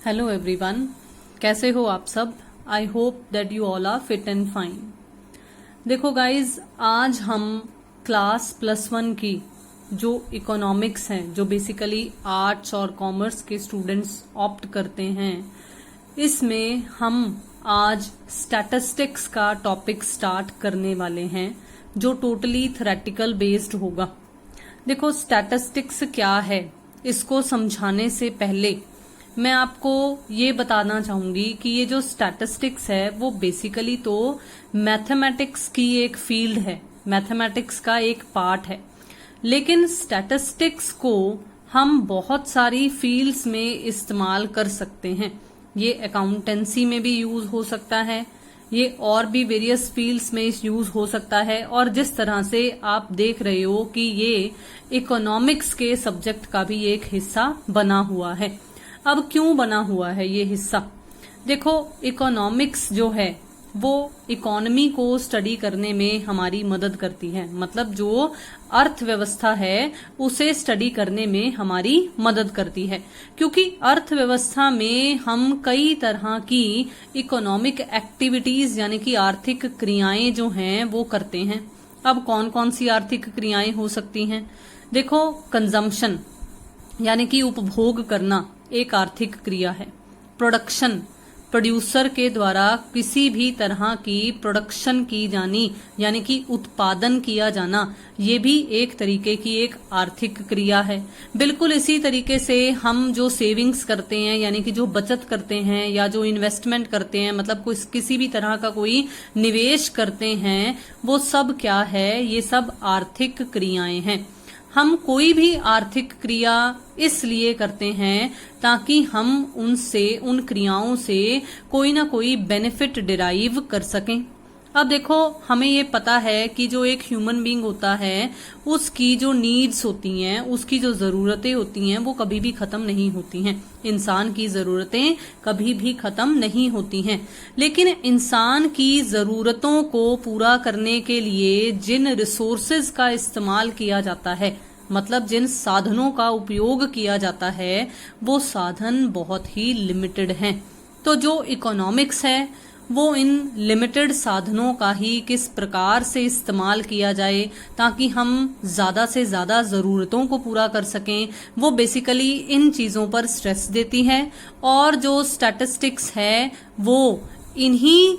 Hello everyone, कैसे हो आप सब। I hope that you all are fit and fine. देखो गाइज, आज हम क्लास +1 की जो इकोनॉमिक्स है, जो बेसिकली आर्ट्स और कॉमर्स के स्टूडेंट्स ऑप्ट करते हैं, इसमें हम आज स्टैटिस्टिक्स का टॉपिक स्टार्ट करने वाले हैं, जो टोटली थ्योरेटिकल बेस्ड होगा। देखो, स्टैटिस्टिक्स क्या है, इसको समझाने से पहले मैं आपको ये बताना चाहूंगी कि ये जो स्टैटिस्टिक्स है वो बेसिकली तो मैथमेटिक्स की एक फील्ड है, मैथमेटिक्स का एक पार्ट है। लेकिन स्टैटिस्टिक्स को हम बहुत सारी फील्ड्स में इस्तेमाल कर सकते हैं। ये अकाउंटेंसी में भी यूज हो सकता है, ये और भी वेरियस फील्ड्स में यूज हो सकता है, और जिस तरह से आप देख रहे हो कि ये इकोनॉमिक्स के सब्जेक्ट का भी एक हिस्सा बना हुआ है। अब क्यों बना हुआ है ये हिस्सा? देखो, इकोनॉमिक्स जो है वो इकोनॉमी को स्टडी करने में हमारी मदद करती है, मतलब जो अर्थव्यवस्था है उसे स्टडी करने में हमारी मदद करती है, क्योंकि अर्थव्यवस्था में हम कई तरह की इकोनॉमिक एक्टिविटीज यानी कि आर्थिक क्रियाएं जो हैं वो करते हैं। अब कौन कौन सी आर्थिक क्रियाएं हो सकती हैं? देखो, कंजम्पशन यानी कि उपभोग करना एक आर्थिक क्रिया है। प्रोडक्शन, प्रोड्यूसर के द्वारा किसी भी तरह की प्रोडक्शन की जानी यानी कि उत्पादन किया जाना, ये भी एक तरीके की एक आर्थिक क्रिया है। बिल्कुल इसी तरीके से हम जो सेविंग्स करते हैं यानी कि जो बचत करते हैं या जो इन्वेस्टमेंट करते हैं, मतलब किसी भी तरह का कोई निवेश करते हैं, वो सब क्या है? ये सब आर्थिक क्रियाएं हैं। हम कोई भी आर्थिक क्रिया इसलिए करते हैं ताकि हम उन क्रियाओं से कोई ना कोई बेनिफिट डिराइव कर सकें। अब देखो, हमें ये पता है कि जो एक ह्यूमन बीइंग होता है उसकी जो नीड्स होती हैं, उसकी जो जरूरतें होती हैं, वो कभी भी खत्म नहीं होती हैं। इंसान की जरूरतें कभी भी खत्म नहीं होती हैं। लेकिन इंसान की जरूरतों को पूरा करने के लिए जिन रिसोर्सेज का इस्तेमाल किया जाता है, मतलब जिन साधनों का उपयोग किया जाता है, वो साधन बहुत ही लिमिटेड हैं। तो जो इकोनॉमिक्स है वो इन लिमिटेड साधनों का ही किस प्रकार से इस्तेमाल किया जाए ताकि हम ज्यादा से ज्यादा जरूरतों को पूरा कर सकें, वो बेसिकली इन चीजों पर स्ट्रेस देती है। और जो स्टैटिस्टिक्स है वो इन्हीं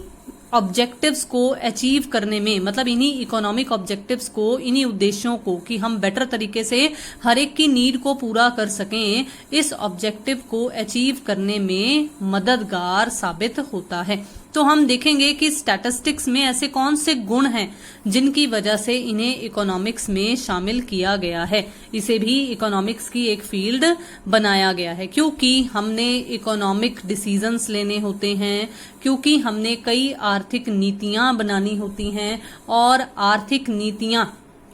ऑब्जेक्टिव्स को अचीव करने में, मतलब इन्हीं इकोनॉमिक ऑब्जेक्टिव्स को, इन्हीं उद्देश्यों को कि हम बेटर तरीके से हर एक की नीड को पूरा कर सकें, इस ऑब्जेक्टिव को अचीव करने में मददगार साबित होता है। तो हम देखेंगे कि स्टैटिस्टिक्स में ऐसे कौन से गुण हैं जिनकी वजह से इन्हें इकोनॉमिक्स में शामिल किया गया है। इसे भी इकोनॉमिक्स की एक फील्ड बनाया गया है, क्योंकि हमने इकोनॉमिक डिसीजंस लेने होते हैं, क्योंकि हमने कई आर्थिक नीतियां बनानी होती हैं, और आर्थिक नीतियां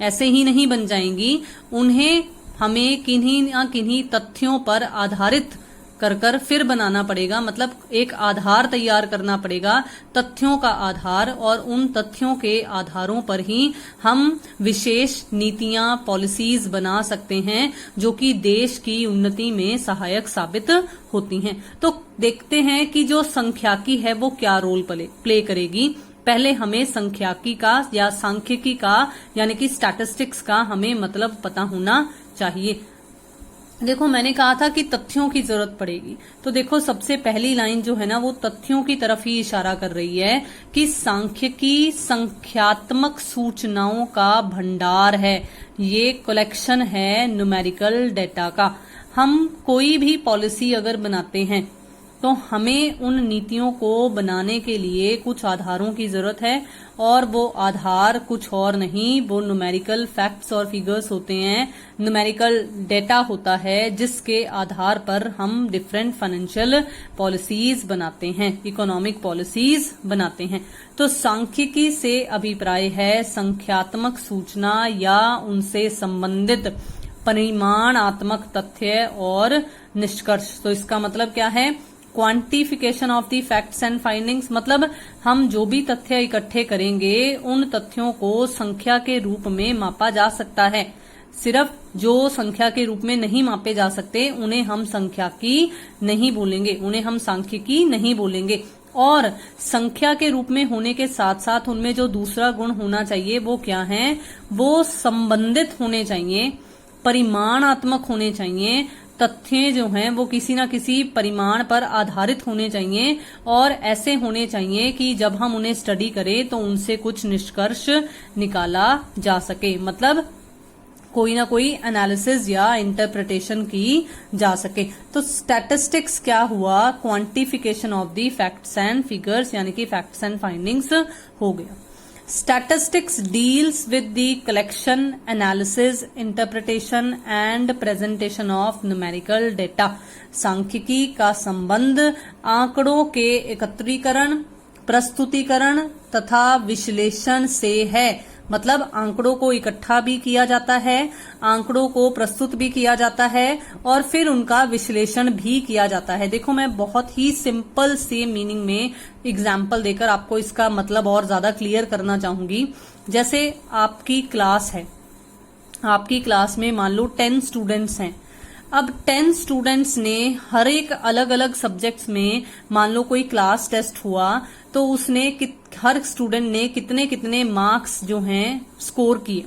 ऐसे ही नहीं बन जाएंगी, उन्हें हमें किन्हीं न किन्हीं तथ्यों पर आधारित कर फिर बनाना पड़ेगा। मतलब एक आधार तैयार करना पड़ेगा, तथ्यों का आधार, और उन तथ्यों के आधारों पर ही हम विशेष नीतियां, पॉलिसीज बना सकते हैं जो कि देश की उन्नति में सहायक साबित होती हैं। तो देखते हैं कि जो संख्याकी है वो क्या रोल प्ले करेगी। पहले हमें संख्याकी का या सांख्यिकी का यानी कि स्टैटिस्टिक्स का हमें मतलब पता होना चाहिए। देखो, मैंने कहा था कि तथ्यों की जरूरत पड़ेगी, तो देखो सबसे पहली लाइन जो है ना वो तथ्यों की तरफ ही इशारा कर रही है कि सांख्यिकी संख्यात्मक सूचनाओं का भंडार है। ये कलेक्शन है न्यूमेरिकल डेटा का। हम कोई भी पॉलिसी अगर बनाते हैं तो हमें उन नीतियों को बनाने के लिए कुछ आधारों की जरूरत है, और वो आधार कुछ और नहीं, वो न्यूमेरिकल फैक्ट्स और फिगर्स होते हैं, न्यूमेरिकल डेटा होता है, जिसके आधार पर हम डिफरेंट फाइनेंशियल पॉलिसीज बनाते हैं, इकोनॉमिक पॉलिसीज बनाते हैं। तो सांख्यिकी से अभिप्राय है संख्यात्मक सूचना या उनसे संबंधित परिमाणात्मक तथ्य और निष्कर्ष। तो इसका मतलब क्या है? Quantification of the facts and findings, मतलब हम जो भी तथ्य इकट्ठे करेंगे उन तथ्यों को संख्या के रूप में मापा जा सकता है। सिर्फ जो संख्या के रूप में नहीं मापे जा सकते उन्हें हम सांख्यिकी नहीं बोलेंगे, उन्हें हम सांख्यिकी नहीं बोलेंगे। और संख्या के रूप में होने के साथ साथ उनमें जो दूसरा गुण होना चाहिए वो क्या है, वो संबंधित होने चाहिए, परिमाणात्मक होने चाहिए, तथ्य जो हैं वो किसी ना किसी परिमाण पर आधारित होने चाहिए और ऐसे होने चाहिए कि जब हम उन्हें स्टडी करें तो उनसे कुछ निष्कर्ष निकाला जा सके, मतलब कोई ना कोई एनालिसिस या इंटरप्रिटेशन की जा सके। तो स्टैटिस्टिक्स क्या हुआ, quantification of the facts and figures, यानी कि फैक्ट्स एंड फाइंडिंग्स हो गया। Statistics deals with the collection, analysis, interpretation and presentation of numerical data. सांख्यिकी का संबंध आंकड़ों के एकत्रीकरण, प्रस्तुतिकरण तथा विश्लेषण से है। मतलब आंकड़ों को इकट्ठा भी किया जाता है, आंकड़ों को प्रस्तुत भी किया जाता है और फिर उनका विश्लेषण भी किया जाता है। देखो मैं बहुत ही सिंपल से मीनिंग में एग्जाम्पल देकर आपको इसका मतलब और ज्यादा क्लियर करना चाहूंगी। जैसे आपकी क्लास है, आपकी क्लास में मान लो 10 स्टूडेंट्स हैं। अब 10 स्टूडेंट्स ने हर एक अलग अलग सब्जेक्ट्स में, मान लो कोई क्लास टेस्ट हुआ तो उसने हर स्टूडेंट ने कितने कितने मार्क्स जो हैं स्कोर किए,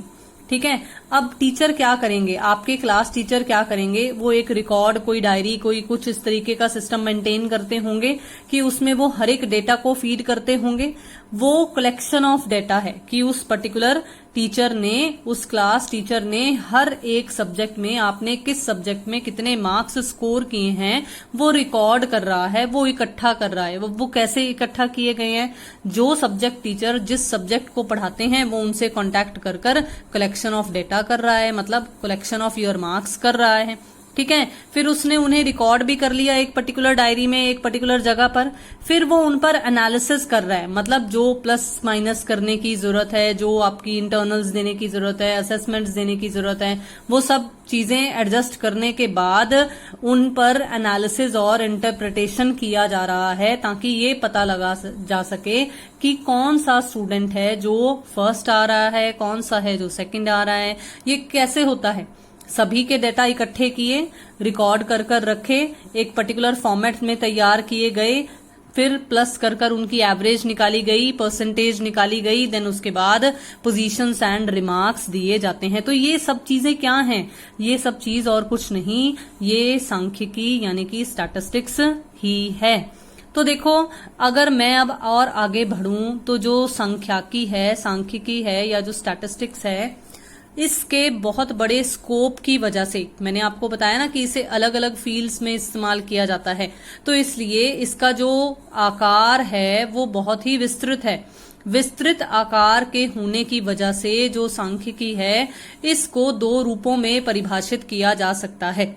ठीक है। अब टीचर क्या करेंगे, आपके क्लास टीचर क्या करेंगे, वो एक रिकॉर्ड, कोई डायरी, कोई कुछ इस तरीके का सिस्टम मेंटेन करते होंगे कि उसमें वो हर एक डेटा को फीड करते होंगे। वो कलेक्शन ऑफ डेटा है कि उस पर्टिकुलर टीचर ने, उस क्लास टीचर ने हर एक सब्जेक्ट में आपने किस सब्जेक्ट में कितने मार्क्स स्कोर किए हैं वो रिकॉर्ड कर रहा है, वो इकट्ठा कर रहा है। वो कैसे इकट्ठा किए गए हैं, जो सब्जेक्ट टीचर जिस सब्जेक्ट को पढ़ाते हैं वो उनसे कांटेक्ट कर कलेक्शन ऑफ डेटा कर रहा है, मतलब कलेक्शन ऑफ योर मार्क्स कर रहा है, ठीक है। फिर उसने उन्हें रिकॉर्ड भी कर लिया एक पर्टिकुलर डायरी में, एक पर्टिकुलर जगह पर। फिर वो उन पर एनालिसिस कर रहा है, मतलब जो प्लस माइनस करने की जरूरत है, जो आपकी इंटरनल्स देने की जरूरत है, असेसमेंट्स देने की जरूरत है, वो सब चीजें एडजस्ट करने के बाद उन पर एनालिसिस और इंटरप्रिटेशन किया जा रहा है ताकि ये पता लगा जा सके कि कौन सा स्टूडेंट है जो फर्स्ट आ रहा है, कौन सा है जो सेकंड आ रहा है। ये कैसे होता है, सभी के डेटा इकट्ठे किए, रिकॉर्ड कर रखे, एक पर्टिकुलर फॉर्मेट में तैयार किए गए, फिर प्लस कर उनकी एवरेज निकाली गई, परसेंटेज निकाली गई, देन उसके बाद पोजीशंस एंड रिमार्क्स दिए जाते हैं। तो ये सब चीजें क्या हैं, ये सब चीज और कुछ नहीं, ये सांख्यिकी यानी कि स्टैटिस्टिक्स ही है। तो देखो अगर मैं अब और आगे बढ़ूं तो जो सांख्यिकी है या जो स्टैटिस्टिक्स है, इसके बहुत बड़े स्कोप की वजह से, मैंने आपको बताया ना कि इसे अलग अलग फील्ड्स में इस्तेमाल किया जाता है, तो इसलिए इसका जो आकार है वो बहुत ही विस्तृत है। विस्तृत आकार के होने की वजह से जो सांख्यिकी है इसको 2 रूपों में परिभाषित किया जा सकता है।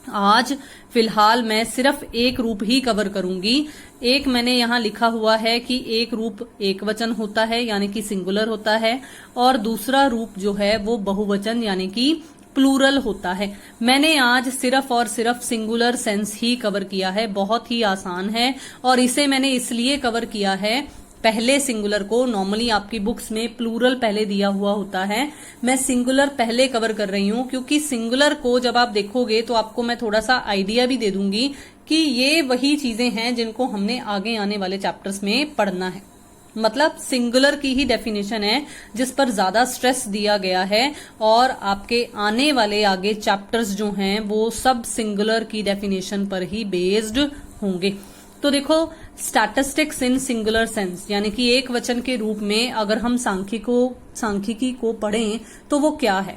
आज फिलहाल मैं सिर्फ एक रूप ही कवर करूंगी। एक मैंने यहाँ लिखा हुआ है कि एक रूप एक वचन होता है यानी कि सिंगुलर होता है, और दूसरा रूप जो है वो बहुवचन यानी कि प्लूरल होता है। मैंने आज सिर्फ और सिर्फ सिंगुलर सेंस ही कवर किया है, बहुत ही आसान है, और इसे मैंने इसलिए कवर किया है, पहले सिंगुलर को नॉर्मली आपकी बुक्स में प्लूरल पहले दिया हुआ होता है, मैं सिंगुलर पहले कवर कर रही हूं क्योंकि सिंगुलर को जब आप देखोगे तो आपको मैं थोड़ा सा आइडिया भी दे दूंगी कि ये वही चीजें हैं जिनको हमने आगे आने वाले चैप्टर्स में पढ़ना है। मतलब सिंगुलर की ही डेफिनेशन है जिस पर ज्यादा स्ट्रेस दिया गया है, और आपके आने वाले आगे चैप्टर्स जो हैं वो सब सिंगुलर की डेफिनेशन पर ही बेस्ड होंगे। तो देखो स्टैटिस्टिक्स इन सिंगुलर सेंस यानी कि एक वचन के रूप में अगर हम सांख्यिकी को पढ़ें तो वो क्या है।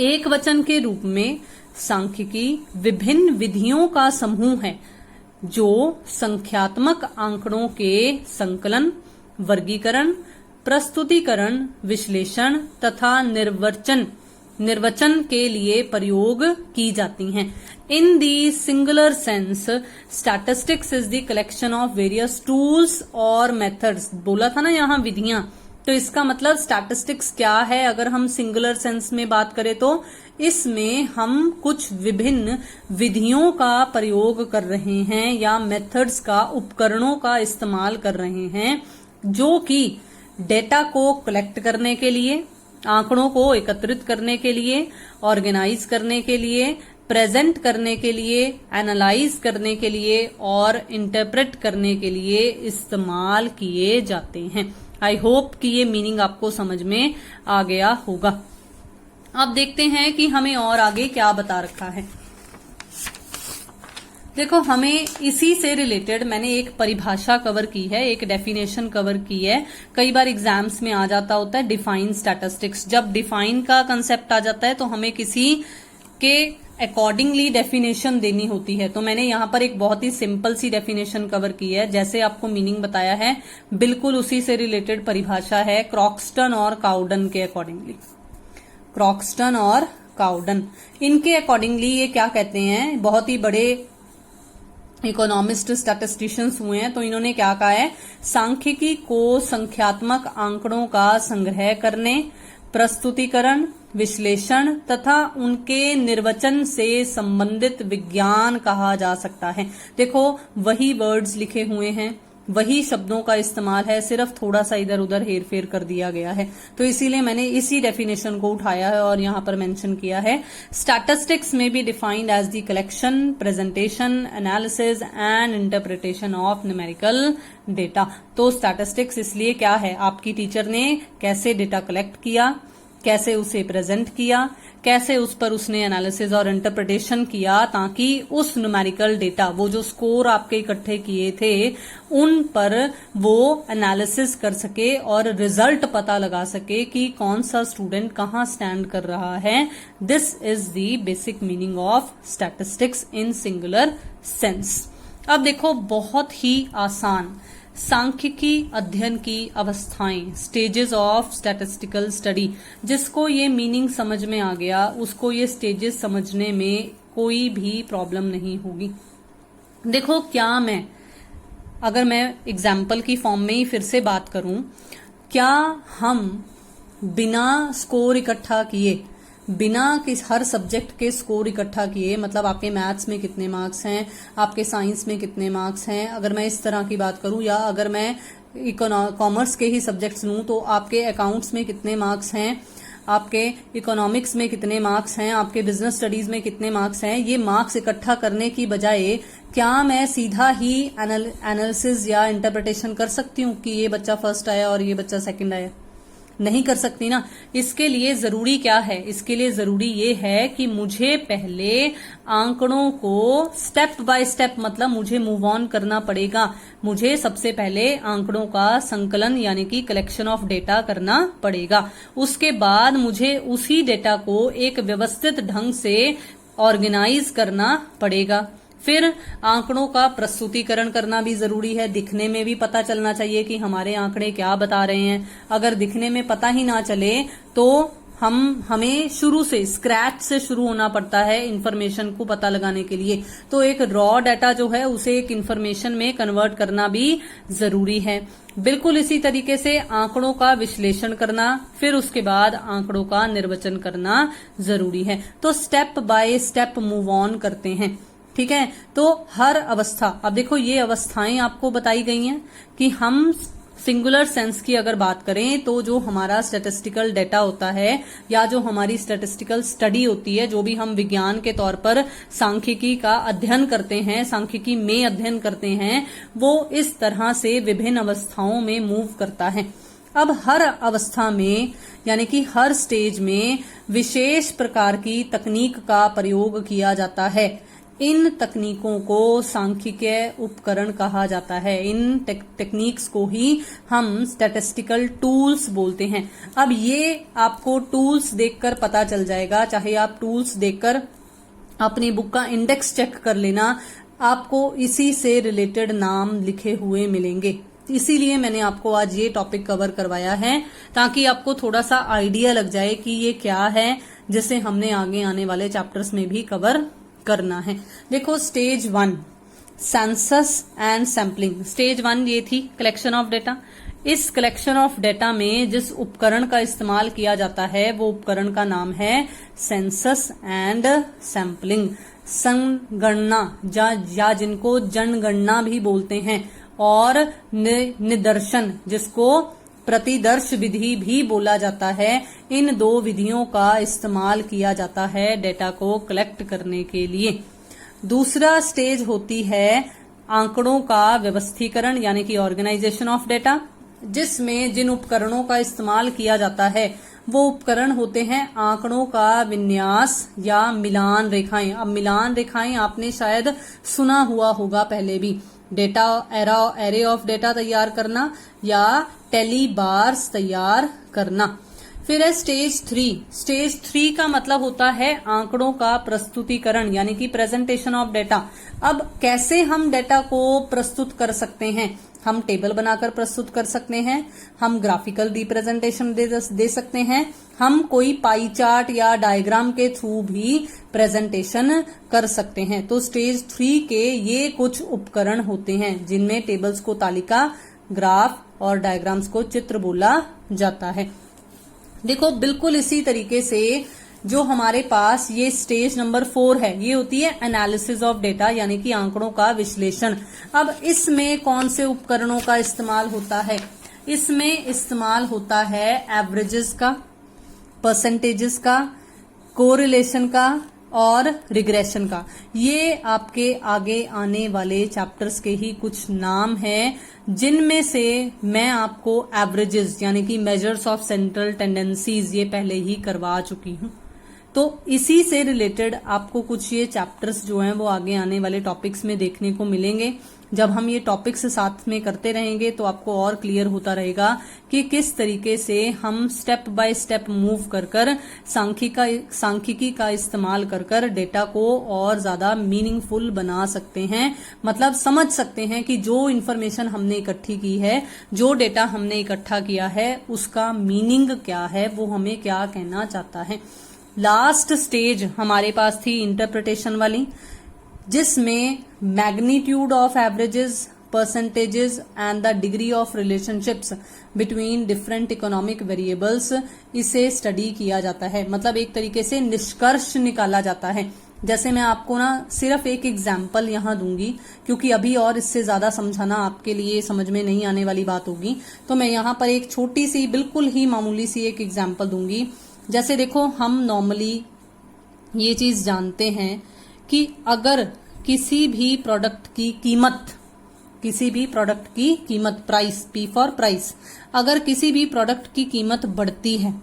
एक वचन के रूप में सांख्यिकी विभिन्न विधियों का समूह है जो संख्यात्मक आंकड़ों के संकलन, वर्गीकरण, प्रस्तुतिकरण, विश्लेषण तथा निर्वचन के लिए प्रयोग की जाती हैं। In the singular sense statistics is the collection of various tools और मेथड्स। बोला था ना यहाँ विधियां, तो इसका मतलब स्टैटिस्टिक्स क्या है अगर हम सिंगुलर सेंस में बात करें तो इसमें हम कुछ विभिन्न विधियों का प्रयोग कर रहे हैं या मेथड्स का, उपकरणों का इस्तेमाल कर रहे हैं जो कि डेटा को कलेक्ट करने के लिए, आंकड़ों को एकत्रित करने के लिए, ऑर्गेनाइज करने के लिए, प्रेजेंट करने के लिए, एनालाइज करने के लिए और इंटरप्रेट करने के लिए इस्तेमाल किए जाते हैं। आई होप कि ये मीनिंग आपको समझ में आ गया होगा। अब देखते हैं कि हमें और आगे क्या बता रखा है। देखो, हमें इसी से रिलेटेड मैंने एक परिभाषा कवर की है, एक डेफिनेशन कवर की है। कई बार एग्जाम्स में आ जाता होता है डिफाइन स्टैटिस्टिक्स। जब डिफाइन का कंसेप्ट आ जाता है तो हमें किसी के अकॉर्डिंगली डेफिनेशन देनी होती है। तो मैंने यहाँ पर एक बहुत ही सिंपल सी डेफिनेशन कवर की है, जैसे आपको मीनिंग बताया है बिल्कुल उसी से रिलेटेड परिभाषा है क्रॉक्सटन और काउडन के अकॉर्डिंगली। क्रॉक्सटन और काउडन इनके अकॉर्डिंगली ये क्या कहते हैं, बहुत ही बड़े इकोनॉमिस्ट स्टैटिस्टिशियंस हुए हैं, तो इन्होंने क्या कहा है, सांख्यिकी को संख्यात्मक आंकड़ों का संग्रह करने, प्रस्तुतिकरण, विश्लेषण तथा उनके निर्वचन से संबंधित विज्ञान कहा जा सकता है। देखो, वही वर्ड्स लिखे हुए हैं, वही शब्दों का इस्तेमाल है, सिर्फ थोड़ा सा इधर उधर हेरफेर कर दिया गया है। तो इसीलिए मैंने इसी डेफिनेशन को उठाया है और यहां पर मेंशन किया है। स्टैटिस्टिक्स में be defined as the collection, presentation, analysis and interpretation of numerical data. तो स्टैटिस्टिक्स इसलिए क्या है, आपकी टीचर ने कैसे डेटा कलेक्ट किया, कैसे उसे प्रेजेंट किया, कैसे उस पर उसने एनालिसिस और इंटरप्रिटेशन किया, ताकि उस न्यूमेरिकल डेटा, वो जो स्कोर आपके इकट्ठे किए थे, उन पर वो एनालिसिस कर सके और रिजल्ट पता लगा सके कि कौन सा स्टूडेंट कहाँ स्टैंड कर रहा है। This is the basic meaning of statistics in singular sense. अब देखो, बहुत ही आसान सांख्यिकी अध्ययन की अवस्थाएं, स्टेजेस ऑफ स्टैटिस्टिकल स्टडी, जिसको ये मीनिंग समझ में आ गया उसको ये स्टेजेस समझने में कोई भी प्रॉब्लम नहीं होगी। देखो, अगर मैं एग्जाम्पल की फॉर्म में ही फिर से बात करूं, क्या हम बिना स्कोर इकट्ठा किए, बिना हर सब्जेक्ट के स्कोर इकट्ठा किए, मतलब आपके मैथ्स में कितने मार्क्स हैं, आपके साइंस में कितने मार्क्स हैं, अगर मैं इस तरह की बात करूं, या अगर मैं कॉमर्स के ही सब्जेक्ट्स लूं तो आपके अकाउंट्स में कितने मार्क्स हैं, आपके इकोनॉमिक्स में कितने मार्क्स हैं, आपके बिजनेस स्टडीज में कितने मार्क्स हैं, ये मार्क्स इकट्ठा करने की बजाय क्या मैं सीधा ही एनालिसिस या इंटरप्रिटेशन कर सकती हूँ कि ये बच्चा फर्स्ट आया और ये बच्चा सेकंड आया? नहीं कर सकती ना। इसके लिए जरूरी क्या है, इसके लिए जरूरी ये है कि मुझे पहले आंकड़ों को स्टेप बाय स्टेप, मतलब मुझे मूव ऑन करना पड़ेगा। मुझे सबसे पहले आंकड़ों का संकलन यानी कि कलेक्शन ऑफ डेटा करना पड़ेगा। उसके बाद मुझे उसी डेटा को एक व्यवस्थित ढंग से ऑर्गेनाइज करना पड़ेगा। फिर आंकड़ों का प्रस्तुतिकरण करना भी जरूरी है। दिखने में भी पता चलना चाहिए कि हमारे आंकड़े क्या बता रहे हैं। अगर दिखने में पता ही ना चले तो हमें शुरू से, स्क्रैच से शुरू होना पड़ता है इंफॉर्मेशन को पता लगाने के लिए। तो एक रॉ डाटा जो है उसे एक इंफॉर्मेशन में कन्वर्ट करना भी जरूरी है। बिल्कुल इसी तरीके से आंकड़ों का विश्लेषण करना, फिर उसके बाद आंकड़ों का निर्वचन करना जरूरी है। तो step by step move on करते हैं, ठीक है। तो हर अवस्था, अब देखो ये अवस्थाएं आपको बताई गई हैं कि हम सिंगुलर सेंस की अगर बात करें तो जो हमारा स्टैटिस्टिकल डेटा होता है या जो हमारी स्टैटिस्टिकल स्टडी होती है, जो भी हम विज्ञान के तौर पर सांख्यिकी का अध्ययन करते हैं, सांख्यिकी में अध्ययन करते हैं, वो इस तरह से विभिन्न अवस्थाओं में मूव करता है। अब हर अवस्था में यानी कि हर स्टेज में विशेष प्रकार की तकनीक का प्रयोग किया जाता है। इन तकनीकों को सांख्यिकीय उपकरण कहा जाता है। इन टेक्निक्स को ही हम स्टैटिस्टिकल टूल्स बोलते हैं। अब ये आपको टूल्स देखकर पता चल जाएगा, चाहे आप टूल्स देखकर अपनी बुक का इंडेक्स चेक कर लेना, आपको इसी से रिलेटेड नाम लिखे हुए मिलेंगे। इसीलिए मैंने आपको आज ये टॉपिक कवर करवाया है ताकि आपको थोड़ा सा आइडिया लग जाए कि ये क्या है, जिसे हमने आगे आने वाले चैप्टर्स में भी कवर करना है। देखो, stage 1 census and sampling. Stage 1 ये थी कलेक्शन ऑफ डेटा। इस कलेक्शन ऑफ डेटा में जिस उपकरण का इस्तेमाल किया जाता है वो उपकरण का नाम है सेंसस एंड सैंपलिंग। संगणना या जिनको जनगणना भी बोलते हैं, और निदर्शन जिसको प्रतिदर्श विधि भी बोला जाता है। इन दो विधियों का इस्तेमाल किया जाता है डेटा को कलेक्ट करने के लिए। दूसरा स्टेज होती है आंकड़ों का व्यवस्थीकरण यानी कि ऑर्गेनाइजेशन ऑफ डेटा, जिसमें जिन उपकरणों का इस्तेमाल किया जाता है वो उपकरण होते हैं आंकड़ों का विन्यास या मिलान रेखाएं। अब मिलान रेखाएं आपने शायद सुना हुआ होगा पहले भी, डेटा एरे ऑफ डेटा तैयार करना या टेली बार्स तैयार करना। फिर है स्टेज 3। स्टेज 3 का मतलब होता है आंकड़ों का प्रस्तुतिकरण यानी कि प्रेजेंटेशन ऑफ डेटा। अब कैसे हम डेटा को प्रस्तुत कर सकते हैं? हम टेबल बनाकर प्रस्तुत कर सकते हैं, हम ग्राफिकल रिप्रेजेंटेशन दे सकते हैं, हम कोई पाई चार्ट या डायग्राम के थ्रू भी प्रेजेंटेशन कर सकते हैं। तो स्टेज 3 के ये कुछ उपकरण होते हैं जिनमें टेबल्स को तालिका, ग्राफ और डायग्राम्स को चित्र बोला जाता है। देखो बिल्कुल इसी तरीके से जो हमारे पास ये स्टेज नंबर 4 है, ये होती है एनालिसिस ऑफ डेटा यानी कि आंकड़ों का विश्लेषण। अब इसमें कौन से उपकरणों का इस्तेमाल होता है? इसमें इस्तेमाल होता है एवरेजेस का, परसेंटेजेस का, कोरिलेशन का और रिग्रेशन का। ये आपके आगे आने वाले चैप्टर्स के ही कुछ नाम हैं, जिनमें से मैं आपको एवरेजेस यानी कि मेजर्स ऑफ सेंट्रल टेंडेंसीज ये पहले ही करवा चुकी हूं। तो इसी से रिलेटेड आपको कुछ ये चैप्टर्स जो हैं वो आगे आने वाले टॉपिक्स में देखने को मिलेंगे। जब हम ये टॉपिक्स साथ में करते रहेंगे तो आपको और क्लियर होता रहेगा कि किस तरीके से हम स्टेप बाय स्टेप मूव कर सांख्यिकी का इस्तेमाल कर डेटा को और ज्यादा मीनिंगफुल बना सकते हैं। मतलब समझ सकते हैं कि जो इन्फॉर्मेशन हमने इकट्ठी की है, जो डेटा हमने इकट्ठा किया है, उसका मीनिंग क्या है, वो हमें क्या कहना चाहता है। लास्ट स्टेज हमारे पास थी इंटरप्रिटेशन वाली, जिसमें magnitude of averages, percentages and the degree of relationships between different economic variables, इसे स्टडी किया जाता है। मतलब एक तरीके से निष्कर्ष निकाला जाता है। जैसे मैं आपको ना सिर्फ एक एग्जाम्पल यहाँ दूंगी, क्योंकि अभी और इससे ज्यादा समझाना आपके लिए समझ में नहीं आने वाली बात होगी, तो मैं यहाँ पर एक छोटी सी बिल्कुल ही मामूली सी एक एग्जाम्पल दूंगी। जैसे देखो, हम नॉर्मली ये चीज जानते हैं कि अगर किसी भी प्रोडक्ट की कीमत प्राइस, पी फॉर प्राइस, अगर किसी भी प्रोडक्ट की कीमत बढ़ती है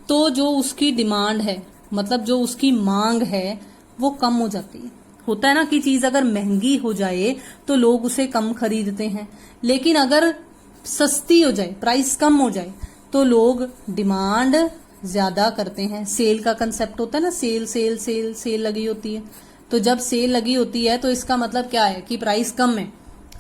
तो जो उसकी डिमांड है, मतलब जो उसकी मांग है, वो कम हो जाती है। होता है ना कि चीज अगर महंगी हो जाए तो लोग उसे कम खरीदते हैं, लेकिन अगर सस्ती हो जाए, प्राइस कम हो जाए, तो लोग डिमांड ज्यादा करते हैं। सेल का कंसेप्ट होता है ना, सेल लगी होती है। तो जब सेल लगी होती है तो इसका मतलब क्या है कि प्राइस कम है,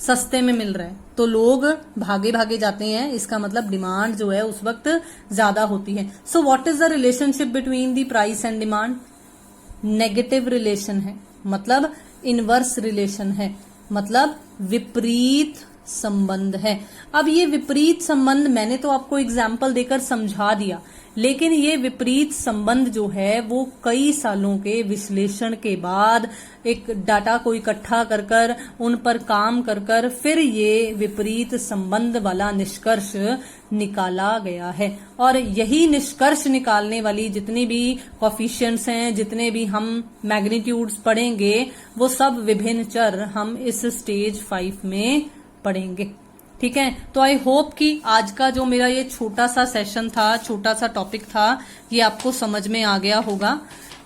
सस्ते में मिल रहा है, तो लोग भागे जाते हैं। इसका मतलब डिमांड जो है उस वक्त ज्यादा होती है। So what is the relationship between the price and demand? Negative relation है, मतलब इनवर्स रिलेशन है, मतलब विपरीत संबंध है। अब ये विपरीत संबंध मैंने तो आपको एग्जाम्पल देकर समझा दिया, लेकिन ये विपरीत संबंध जो है वो कई सालों के विश्लेषण के बाद, एक डाटा को इकट्ठा कर उन पर काम कर फिर ये विपरीत संबंध वाला निष्कर्ष निकाला गया है। और यही निष्कर्ष निकालने वाली जितनी भी कोफिशिएंट्स हैं, जितने भी हम मैग्नीट्यूड्स पढ़ेंगे, वो सब विभिन्न चर हम इस स्टेज 5 में पढ़ेंगे। ठीक है, तो आई होप कि आज का जो मेरा ये छोटा सा सेशन था, छोटा सा टॉपिक था, ये आपको समझ में आ गया होगा।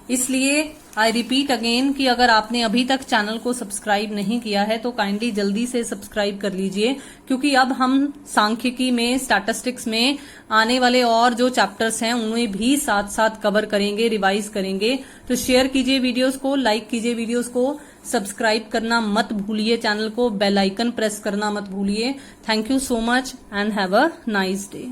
इसलिए आई रिपीट अगेन कि अगर आपने अभी तक चैनल को सब्सक्राइब नहीं किया है तो काइंडली जल्दी से सब्सक्राइब कर लीजिए, क्योंकि अब हम सांख्यिकी में, स्टैटिस्टिक्स में आने वाले और जो चैप्टर्स हैं उन्हें भी साथ साथ कवर करेंगे, रिवाइज करेंगे। तो शेयर कीजिए वीडियोस को, लाइक कीजिए वीडियोस को, सब्सक्राइब करना मत भूलिए चैनल को, बेल आइकन प्रेस करना मत भूलिए। Thank you so much and have a nice day.